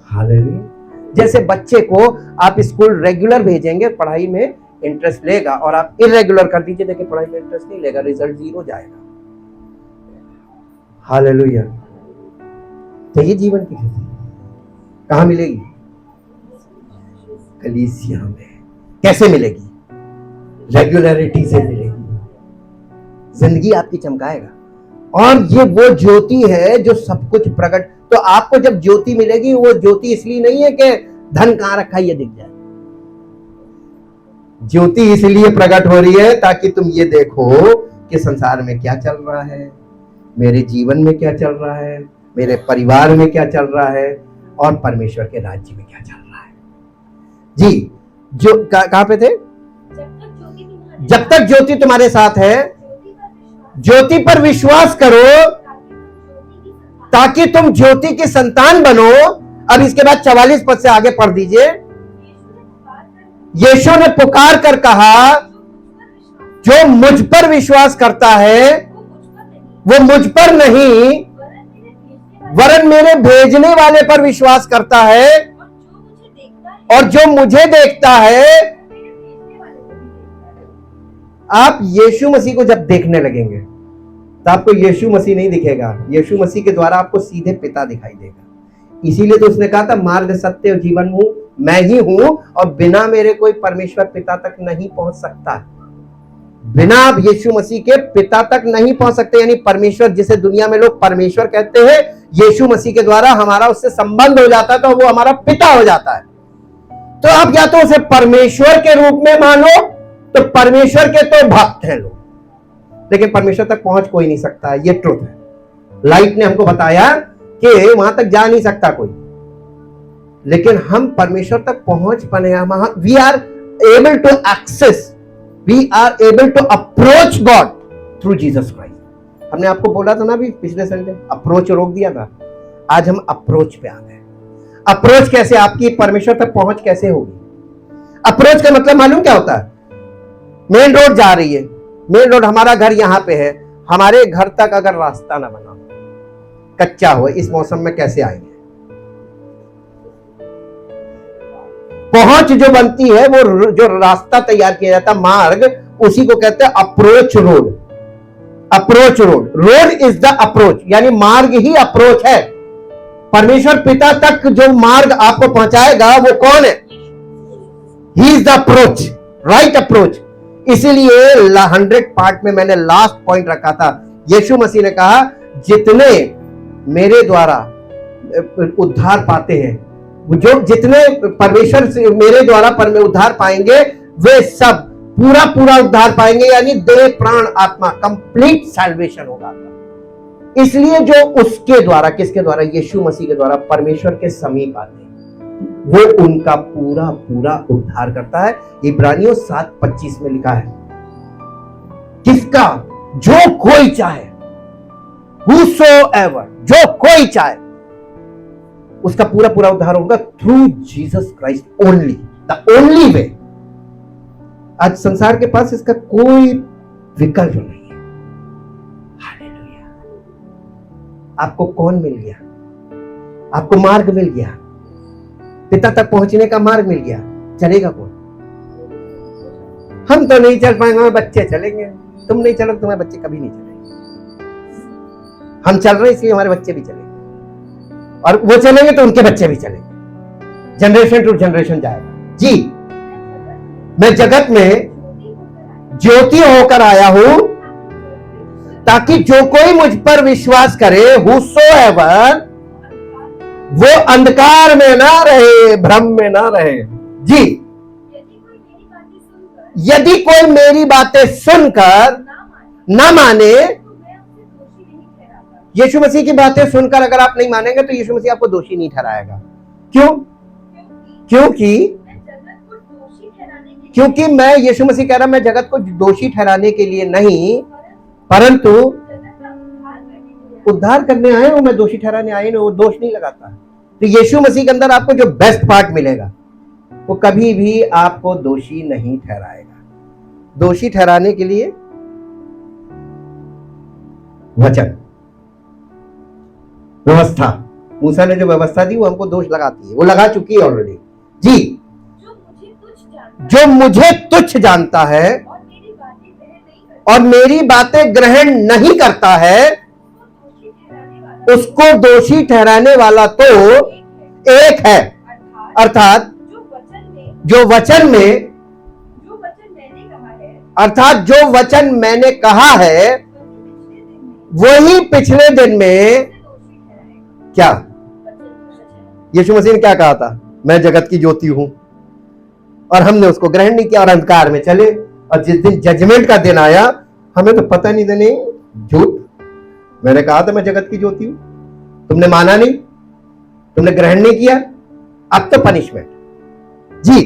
हालेलुया। जैसे बच्चे को आप स्कूल रेगुलर भेजेंगे, पढ़ाई में इंटरेस्ट लेगा, और आप इरेगुलर कर दीजिए, देखिए पढ़ाई में इंटरेस्ट नहीं लेगा, रिजल्ट 0 जाएगा। हालेलुया। तो ये जीवन की खुशी कहां मिलेगी? कलीसिया में। कैसे मिलेगी? रेगुलरिटी से मिलेगी। जिंदगी आपकी चमकाएगा। और ये वो ज्योति है जो सब कुछ प्रकट, तो आपको जब ज्योति मिलेगी, वो ज्योति इसलिए नहीं है कि धन कहां रखा है ये दिख जाए। ज्योति इसलिए प्रकट हो रही है ताकि तुम ये देखो कि संसार में क्या चल रहा है, मेरे जीवन में क्या चल रहा है, मेरे परिवार में क्या चल रहा है, और परमेश्वर के राज्य में क्या चल रहा है। जी, जो कहां पे थे? जब तक ज्योति तुम्हारे साथ है, ज्योति पर विश्वास करो ताकि तुम ज्योति की संतान बनो। अब इसके बाद 44 पद से आगे पढ़ दीजिए। यीशु ने पुकार कर कहा, जो मुझ पर विश्वास करता है वो मुझ पर नहीं वरन मेरे भेजने वाले पर विश्वास करता है, और जो मुझे देखता है। आप यीशु मसीह को जब देखने लगेंगे तो आपको यीशु मसीह नहीं दिखेगा, यीशु मसीह के द्वारा आपको सीधे पिता दिखाई देगा। इसीलिए तो उसने कहा था, मार्ग सत्य और जीवन हूं, मैं ही हूं, और बिना मेरे कोई परमेश्वर पिता तक नहीं पहुंच सकता। बिना आप यीशु मसीह के पिता तक नहीं पहुंच सकते। यानी परमेश्वर, जिसे दुनिया में लोग परमेश्वर कहते हैं, यीशु मसीह के द्वारा हमारा उससे संबंध हो जाता है, तो वो हमारा पिता हो जाता है। तो आप या तो उसे परमेश्वर के रूप में मानो, तो परमेश्वर के तो भक्त हैं लोग, लेकिन परमेश्वर तक पहुंच कोई नहीं सकता। ये ट्रुथ है। लाइट ने हमको बताया कि वहां तक जा नहीं सकता कोई, लेकिन हम परमेश्वर तक पहुंच पाने, we are able to access, we are able to approach God through Jesus Christ. हमने आपको बोला था ना अभी पिछले संडे, अप्रोच रोक दिया था। आज हम अप्रोच पे आ गए। अप्रोच कैसे, आपकी परमेश्वर तक पहुंच कैसे होगी? अप्रोच का मतलब मालूम क्या होता है? मेन रोड जा रही है, मेन रोड, हमारा घर यहां पे है, हमारे घर तक अगर रास्ता ना बना, कच्चा हो, इस मौसम में कैसे आएंगे? पहुंच जो बनती है, वो जो रास्ता तैयार किया जाता है, मार्ग, उसी को कहते हैं approach road. Approach road, road is the approach, यानी मार्ग ही अप्रोच है। परमेश्वर पिता तक जो मार्ग आपको पहुंचाएगा वो कौन है? He is the approach, right approach. इसीलिए 100 पार्ट में मैंने लास्ट पॉइंट रखा था। यीशु मसीह ने कहा, जितने मेरे द्वारा उद्धार पाते हैं, जो जितने परमेश्वर से मेरे द्वारा उद्धार पाएंगे, वे सब पूरा पूरा उद्धार पाएंगे, यानी देह प्राण आत्मा, कंप्लीट सैल्वेशन होगा। इसलिए जो उसके द्वारा, किसके द्वारा? यीशु मसीह के द्वारा परमेश्वर के समीप आते हैं, वो उनका पूरा पूरा उद्धार करता है। इब्रानियों 7:25 में लिखा है, किसका? जो कोई चाहे, whosoever, जो कोई चाहे, उसका पूरा पूरा उद्धार होगा through Jesus Christ only, the only way. आज संसार के पास इसका कोई विकल्प नहीं है। हालेलुया। आपको कौन मिल गया? आपको मार्ग मिल गया, पिता तक पहुंचने का मार्ग मिल गया। चलेगा कौन? हम तो नहीं चल पाएंगे, हमारे बच्चे चलेंगे। तुम नहीं चलोगे, तुम्हारे बच्चे कभी नहीं चलेंगे। हम चल रहे हैं इसलिए हमारे बच्चे भी चलेंगे, और वो चलेंगे तो उनके बच्चे भी चलेंगे, जनरेशन टू जनरेशन जाएगा। जी, मैं जगत में ज्योति होकर आया हूं ताकि जो कोई मुझ पर विश्वास करे, whosoever, वो अंधकार में ना रहे, भ्रम में ना रहे। जी, यदि कोई मेरी बातें सुनकर ना माने, यीशु मसीह की बातें सुनकर अगर आप नहीं मानेंगे तो यीशु मसीह आपको दोषी नहीं ठहराएगा। क्यों? क्योंकि मैं, यीशु मसीह कह रहा, मैं जगत को दोषी ठहराने के लिए नहीं, परंतु उद्धार करने आए हूं। मैं दोषी ठहराने आए नहीं, वो दोष नहीं लगाता। तो यीशु मसीह के अंदर आपको जो बेस्ट पार्ट मिलेगा, वो कभी भी आपको दोषी नहीं ठहराएगा। दोषी ठहराने के लिए वचन, व्यवस्था, मूसा ने जो व्यवस्था दी वो हमको दोष लगाती है, वो लगा चुकी है ऑलरेडी। जी, जो मुझे तुच्छ जानता है और मेरी बातें ग्रहण नहीं करता है, उसको दोषी ठहराने वाला तो एक है, अर्थात जो वचन में, अर्थात जो वचन मैंने कहा है वही पिछले दिन में क्या यीशु मसीह ने क्या कहा था, मैं जगत की ज्योति हूं, और हमने उसको ग्रहण नहीं किया और अंधकार में चले, और जिस दिन जजमेंट का दिन आया हमें तो पता नहीं था, नहीं झूठ, मैंने कहा था मैं जगत की ज्योति हूं, तुमने माना नहीं, तुमने ग्रहण नहीं किया, अब तो पनिशमेंट जी,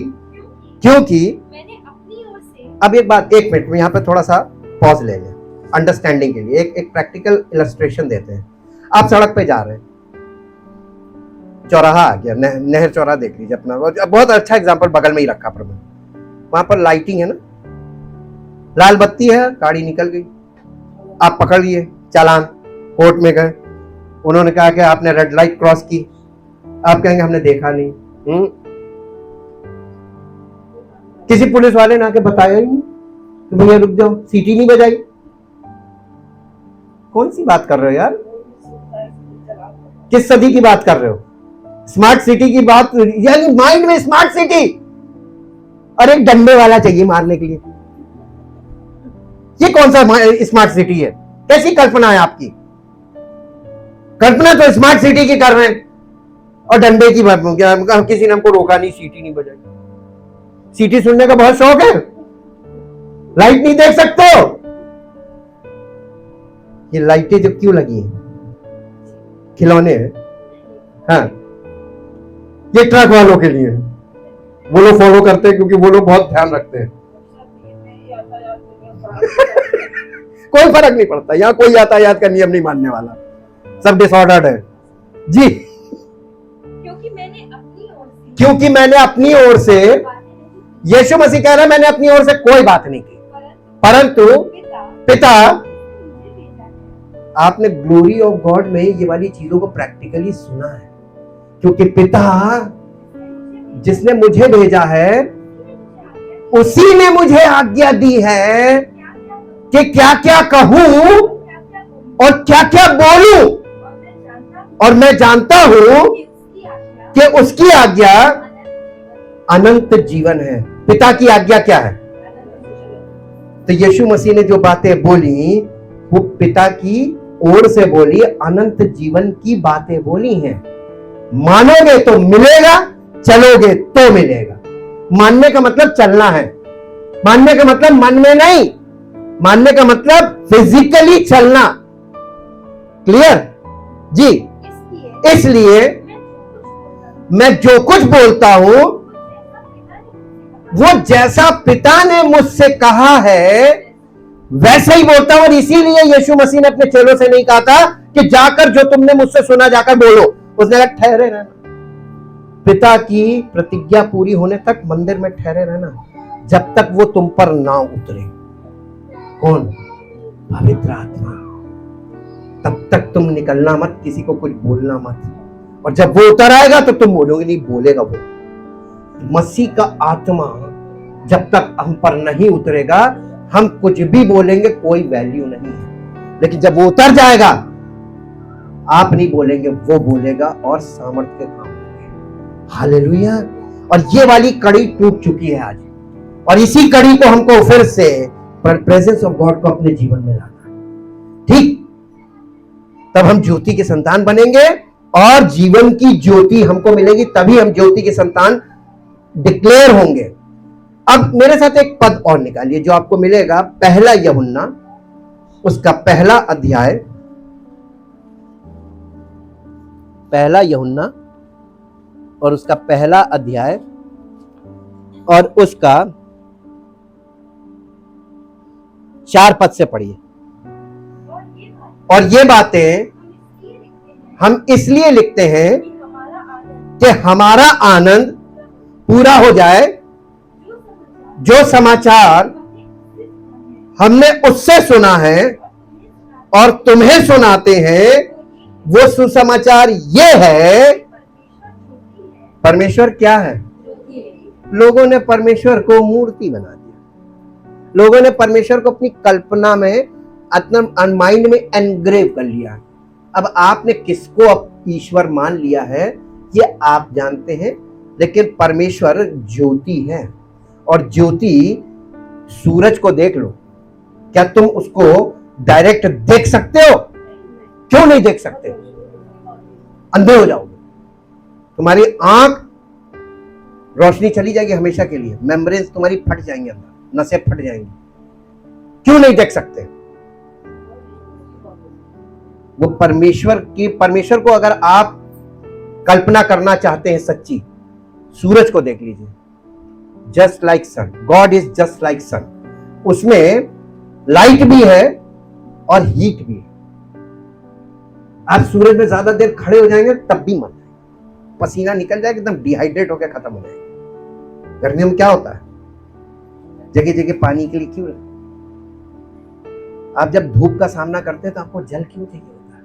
क्योंकि मैंने अपनी ओर से। अब एक बात, एक मिनट में यहां पे थोड़ा सा पॉज ले लें अंडरस्टैंडिंग के लिए, एक प्रैक्टिकल इलस्ट्रेशन देते हैं। आप सड़क पे जा रहे हैं, चौराहा आ गया, नहर चौराहा देख लीजिए अपना, बहुत अच्छा एग्जांपल बगल में ही रखा प्रभु, वहां पर लाइटिंग है ना, लाल बत्ती है, गाड़ी निकल गई, आप पकड़ लिए, चालान, कोर्ट में गए, उन्होंने कहा कि आपने रेड लाइट क्रॉस की, आप कहेंगे हमने देखा नहीं, किसी पुलिस वाले ने आके बताया ही नहीं कि भैया रुक जाओ, सीटी नहीं बजाई, कौन सी बात कर रहे हो यार, किस सदी की बात कर रहे हो, स्मार्ट सिटी की बात, यानी माइंड में स्मार्ट सिटी, और एक डंडे वाला चाहिए मारने के लिए, ये कौन सा स्मार्ट सिटी है, कैसी कल्पना है आपकी, कल्पना तो स्मार्ट सिटी की कर रहे हैं, और डंडे की बात, किसी ने हमको रोका नहीं, सीटी नहीं बजाई, सीटी सुनने का बहुत शौक है, लाइट नहीं देख सकते हो, ये लाइटें जो क्यों लगी हैं, खिलौने हैं, हाँ, ये ट्रक वालों के लिए, वो लोग फॉलो करते हैं क्योंकि वो लोग बहुत ध्यान रखते हैं। कोई फर्क नहीं पड़ता, यहाँ कोई यातायात का नियम नहीं मानने वाला, सब डिसऑर्डर्ड है जी, क्योंकि मैंने अपनी ओर से, यीशु मसीह कह रहा है मैंने अपनी ओर से कोई बात नहीं की, परंतु पिता, आपने ग्लोरी ऑफ गॉड में ये वाली चीजों को प्रैक्टिकली सुना है, क्योंकि पिता जिसने मुझे भेजा है उसी ने मुझे आज्ञा दी है कि क्या क्या कहूं और क्या क्या बोलूं, और मैं जानता हूं कि उसकी आज्ञा अनंत जीवन है। पिता की आज्ञा क्या है? तो यीशु मसीह ने जो बातें बोली वो पिता की ओर से बोली, अनंत जीवन की बातें बोली हैं। मानोगे तो मिलेगा, चलोगे तो मिलेगा। मानने का मतलब चलना है, मानने का मतलब मन में नहीं, मानने का मतलब फिजिकली चलना। क्लियर जी? इसलिए मैं जो कुछ बोलता हूं वो जैसा पिता ने मुझसे कहा है वैसे ही बोलता हूं। और इसीलिए यीशु मसीह ने अपने चेलों से नहीं कहा था कि जाकर जो तुमने मुझसे सुना जाकर बोलो, उसने कहा ठहरे रहना, पिता की प्रतिज्ञा पूरी होने तक मंदिर में ठहरे रहना, जब तक वो तुम पर ना उतरे। कौन? पवित्र आत्मा। तब तक तुम निकलना मत, किसी को कुछ बोलना मत, और जब वो उतर आएगा तो तुम बोलोगे नहीं, बोलेगा वो। मसीह का आत्मा जब तक हम पर नहीं उतरेगा हम कुछ भी बोलेंगे कोई वैल्यू नहीं है, लेकिन जब वो उतर जाएगा आप नहीं बोलेंगे, वो बोलेगा और सामर्थ्य के काम होंगे। हालेलुया। और ये वाली कड़ी टूट चुकी है आज, और इसी कड़ी को हमको फिर से प्रेजेंस ऑफ गॉड को अपने जीवन में लाना। ठीक, तब हम ज्योति के संतान बनेंगे और जीवन की ज्योति हमको मिलेगी, तभी हम ज्योति के संतान डिक्लेयर होंगे। अब मेरे साथ एक पद और निकालिए जो आपको मिलेगा, पहला यूहन्ना उसका पहला अध्याय, पहला यूहन्ना और उसका पहला अध्याय और उसका 4 पद से पढ़िए। और ये बातें हम इसलिए लिखते हैं कि हमारा आनंद पूरा हो जाए। जो समाचार हमने उससे सुना है और तुम्हें सुनाते हैं वो सुसमाचार ये है, परमेश्वर क्या है? लोगों ने परमेश्वर को मूर्ति बना दिया, लोगों ने परमेश्वर को अपनी कल्पना में, अपना माइंड में एनग्रेव कर लिया। अब आपने किसको अब ईश्वर मान लिया है ये आप जानते हैं, लेकिन परमेश्वर ज्योति है, और ज्योति, सूरज को देख लो, क्या तुम उसको डायरेक्ट देख सकते हो? क्यों नहीं देख सकते? अंधे हो जाओगे, तुम्हारी आंख रोशनी चली जाएगी हमेशा के लिए, मेम्ब्रेन्स तुम्हारी फट जाएंगे, अंदर नसें फट जाएंगी। क्यों नहीं देख सकते? वो परमेश्वर को अगर आप कल्पना करना चाहते हैं सच्ची, सूरज को देख लीजिए, just like sun, God is just like sun. उसमें लाइट भी है और हीट भी है। आप सूरज में ज्यादा देर खड़े हो जाएंगे तब भी मर जाएंगे, पसीना निकल जाएगा, एकदम डिहाइड्रेट होकर खत्म हो जाएगा। गर्मियों में क्या होता है, जगह जगह पानी के लिए क्यों है? आप जब धूप का सामना करते हैं तो आपको जल क्यों चाहिए होता है?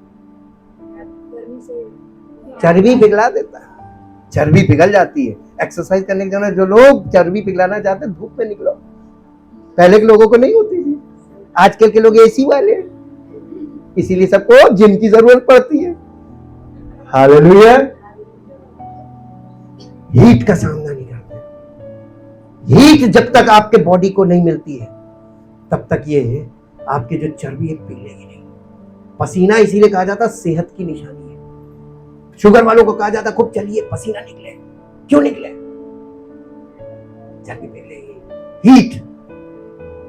चर्बी पिघला देता है, चर्बी पिघल जाती है। एक्सरसाइज करने के जाना, जो लोग चर्बी पिघलाना चाहते हैं धूप में निकलो। पहले के लोगों को नहीं होती थी, आजकल के लोग एसी वाले हैं, इसीलिए सबको जिम की जरूरत पड़ती है। हालेलुया। हीट का सामना नहीं करते। हीट जब तक आपके बॉडी को नहीं मिलती है तब तक ये आपके जो चर्बी है पिघलेगी नहीं। पसीना इसीलिए कहा जाता सेहत की निशानी है। शुगर वालों को कहा जाता खूब चलिए पसीना निकले, क्यों निकले? चर्बी पिघलेगी। हीट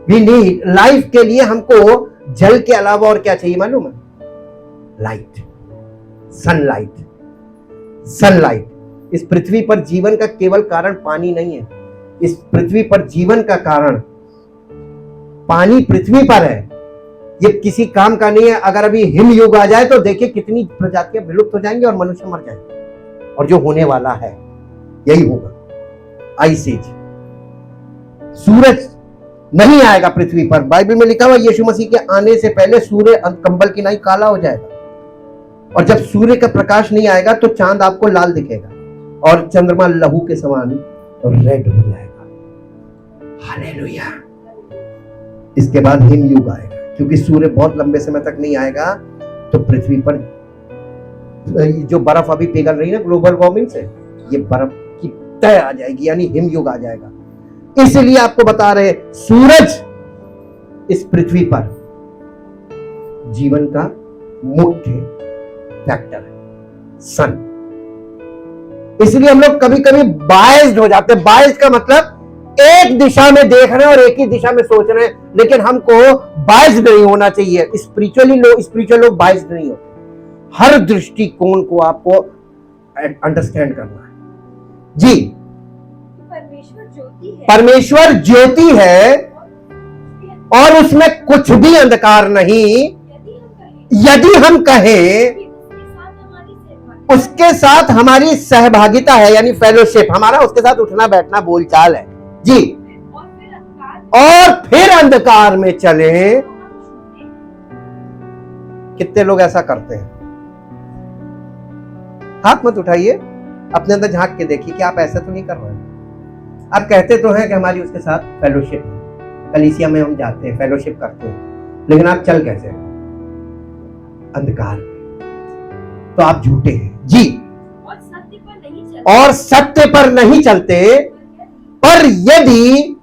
वी नीड, लाइफ के लिए हमको जल के अलावा और क्या चाहिए मालूम है? Light, sunlight. सनलाइट। इस पृथ्वी पर जीवन का केवल कारण पानी नहीं है, इस पृथ्वी पर जीवन का कारण पानी पृथ्वी पर है, ये किसी काम का नहीं है। अगर अभी हिम युग आ जाए तो देखिए कितनी प्रजातियां विलुप्त हो जाएंगी और मनुष्य मर जाएंगे। और जो होने वाला है यही होगा, आइस एज। सूरज नहीं आएगा पृथ्वी पर। बाइबल में लिखा हुआ यीशु मसीह के आने से पहले सूर्य कंबल की नाई काला हो जाएगा, और जब सूर्य का प्रकाश नहीं आएगा तो चांद आपको लाल दिखेगा और चंद्रमा लहू के समान रेड हो जाएगा। हालेलुया। इसके बाद हिम युग आएगा, क्योंकि सूर्य बहुत लंबे समय तक नहीं आएगा तो पृथ्वी पर जो बर्फ अभी पिघल रही है ना ग्लोबल वार्मिंग से, ये बर्फ की तय आ जाएगी, यानी हिम युग आ जाएगा। इसलिए आपको बता रहे सूरज इस पृथ्वी पर जीवन का मुख्य फैक्टर है, सन। इसलिए हम लोग कभी कभी बायस्ड हो जाते हैं। बायस्ड का मतलब एक दिशा में देख रहे हैं और एक ही दिशा में सोच रहे हैं, लेकिन हमको बायस्ड नहीं होना चाहिए। स्पिरिचुअल लोग बायस्ड नहीं होते। हर दृष्टिकोण को आपको अंडरस्टैंड करना है। जी, परमेश्वर ज्योति है और उसमें कुछ भी अंधकार नहीं। यदि हम कहें उसके साथ हमारी सहभागिता है, यानी फेलोशिप, हमारा उसके साथ उठना बैठना बोलचाल है। जी, और फिर अंधकार में चले। कितने लोग ऐसा करते हैं? हाथ मत उठाइए, अपने अंदर झांक के देखिए कि आप ऐसा तो नहीं कर रहे हैं। आप कहते तो हैं कि हमारी उसके साथ फेलोशिप है, कलीसिया में हम जाते हैं, फेलोशिप करते हैं, लेकिन आप चल कैसे? अंधकार में। तो आप झूठे हैं। जी, और सत्य पर नहीं चलते। पर यदि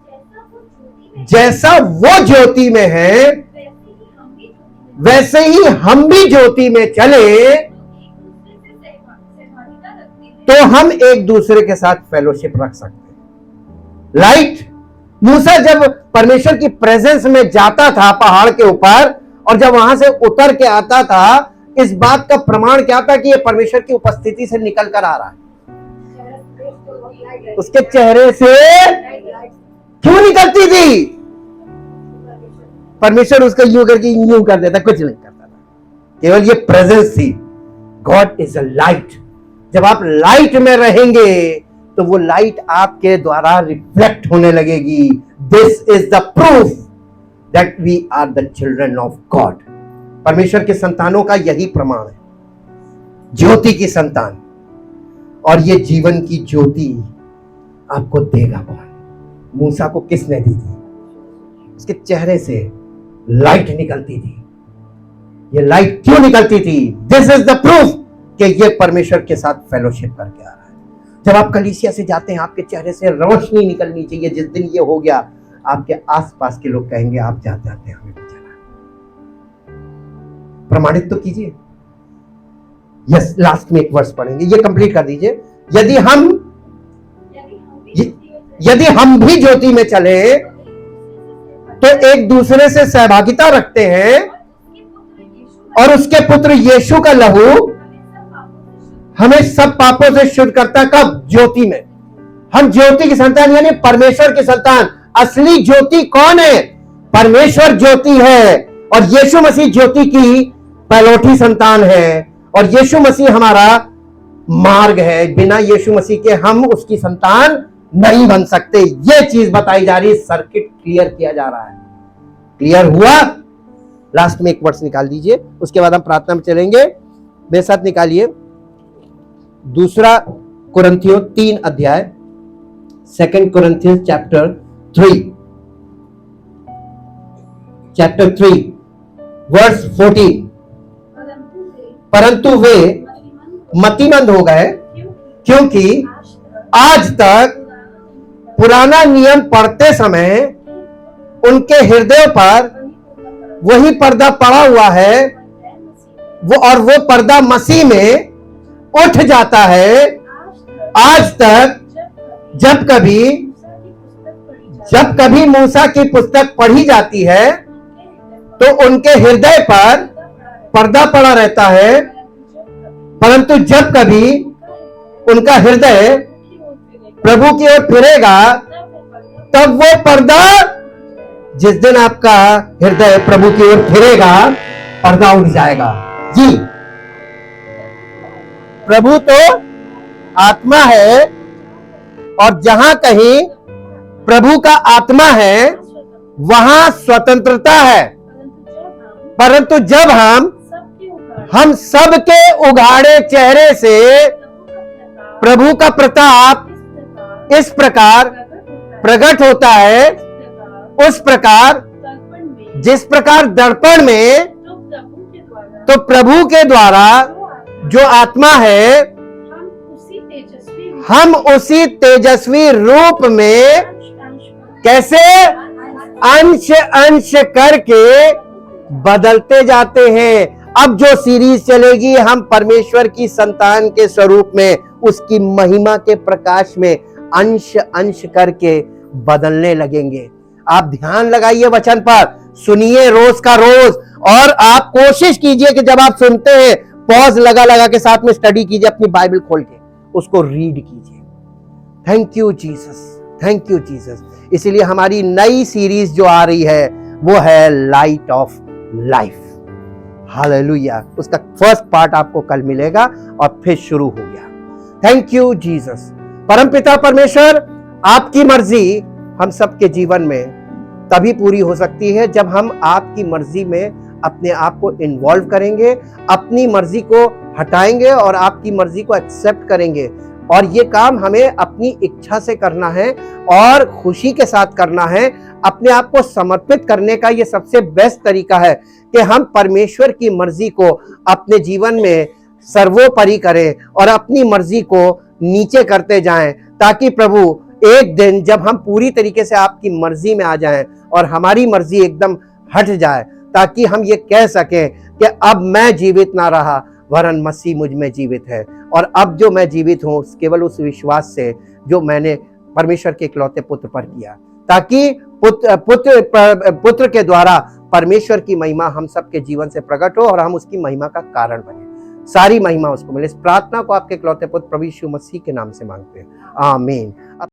जैसा वो ज्योति में है वैसे ही हम भी ज्योति में चले तो हम एक दूसरे के साथ फेलोशिप रख सकते हैं। लाइट, मूसा जब परमेश्वर की प्रेजेंस में जाता था पहाड़ के ऊपर, और जब वहां से उतर के आता था, इस बात का प्रमाण क्या था कि ये परमेश्वर की उपस्थिति से निकल कर आ रहा है। उसके चेहरे से क्यों निकलती थी? परमेश्वर उसका यूं करके यूं कर देता, कुछ नहीं करता था, केवल ये प्रेजेंस थी। God is a light. जब आप लाइट में रहेंगे तो वो लाइट आपके द्वारा रिफ्लेक्ट होने लगेगी। This is the proof that we are the children of God. परमेश्वर के संतानों का यही प्रमाण है, ज्योति की संतान। और ये जीवन की ज्योति आपको देगा कौन? मूसा को किसने दी थी? उसके चेहरे से लाइट निकलती थी। ये लाइट क्यों निकलती थी? दिस इज द प्रूफ कि ये परमेश्वर के साथ फेलोशिप करके आ रहा है। जब आप कलीसिया से जाते हैं, आपके चेहरे से रोशनी निकलनी चाहिए। जिस दिन ये हो गया, आपके आसपास के लोग कहेंगे आप जाते जाते हमें भी चला। प्रमाणित तो कीजिए। यस, लास्ट में एक वर्ष पढ़ेंगे, ये कंप्लीट कर दीजिए। यदि हम भी ज्योति में चले तो एक दूसरे से सहभागिता रखते हैं और उसके पुत्र यीशु का लहू हमें सब पापों से शुद्ध करता। कब? ज्योति में। हम ज्योति की संतान यानी परमेश्वर की संतान। असली ज्योति कौन है? परमेश्वर ज्योति है और यीशु मसीह ज्योति की पहलौठी संतान है और यीशु मसीह हमारा मार्ग है। बिना यीशु मसीह के हम उसकी संतान नहीं बन सकते। ये चीज बताई जा रही है, सर्किट क्लियर किया जा रहा है। क्लियर हुआ? लास्ट में एक वर्ष निकाल दीजिए, उसके बाद हम प्रार्थना में चलेंगे। मेरे साथ निकालिए दूसरा कुरिन्थियों 3 अध्याय, 2 Corinthians chapter 3 verse 14। परंतु वे मतिमंद हो गए क्योंकि आज तक पुराना नियम पढ़ते समय उनके हृदय पर वही पर्दा पड़ा हुआ है, वो पर्दा मसीह में उठ जाता है। आज तक जब कभी मूसा की पुस्तक पढ़ी जाती है तो उनके हृदय पर पर्दा पड़ा रहता है, परंतु जब कभी उनका हृदय प्रभु की ओर फिरेगा तब वो पर्दा, जिस दिन आपका हृदय प्रभु की ओर फिरेगा पर्दा उठ जाएगा। जी, प्रभु तो आत्मा है और जहां कहीं प्रभु का आत्मा है वहां स्वतंत्रता है, परंतु जब हम सबके उघाड़े चेहरे से प्रभु का प्रताप इस प्रकार प्रकट होता है, उस प्रकार जिस प्रकार दर्पण में तो प्रभु के द्वारा जो आत्मा है हम उसी तेजस्वी रूप में कैसे अंश अंश करके बदलते जाते हैं। अब जो सीरीज चलेगी हम परमेश्वर की संतान के स्वरूप में उसकी महिमा के प्रकाश में अंश अंश करके बदलने लगेंगे। आप ध्यान लगाइए वचन पर, सुनिए रोज का रोज, और आप कोशिश कीजिए कि जब आप सुनते हैं पॉज लगा लगा के साथ में स्टडी कीजिए, अपनी बाइबल खोल के उसको रीड कीजिए। Thank you Jesus, thank you Jesus. इसीलिए हमारी नई सीरीज जो आ रही है वो है लाइट ऑफ लाइफ। हालेलुया। उसका फर्स्ट पार्ट आपको कल मिलेगा और फिर शुरू हो गया। Thank you Jesus. परमपिता परमेश्वर, आपकी मर्जी हम सबके जीवन में तभी पूरी हो सकती है जब हम आपकी मर्जी में अपने आप को इन्वॉल्व करेंगे, अपनी मर्जी को हटाएंगे और आपकी मर्जी को एक्सेप्ट करेंगे। और ये काम हमें अपनी इच्छा से करना है और खुशी के साथ करना है। अपने आप को समर्पित करने का ये सबसे बेस्ट तरीका है कि हम परमेश्वर की मर्जी को अपने जीवन में सर्वोपरि करें और अपनी मर्जी को नीचे करते जाएं, ताकि प्रभु एक दिन जब हम पूरी तरीके से आपकी मर्जी में आ जाएं और हमारी मर्जी एकदम हट जाए, ताकि हम ये कह सकें कि अब मैं जीवित ना रहा वरन मसीह मुझ में जीवित है। और अब जो मैं जीवित हूँ केवल उस विश्वास से जो मैंने परमेश्वर के इकलौते पुत्र पर किया, ताकि पुत्र के द्वारा परमेश्वर की महिमा हम सबके जीवन से प्रकट हो और हम उसकी महिमा का कारण बने। सारी महिमा उसको मिले। इस प्रार्थना को आपके इकलौते पुत्र प्रभु यीशु मसीह के नाम से मांगते हैं, आमीन।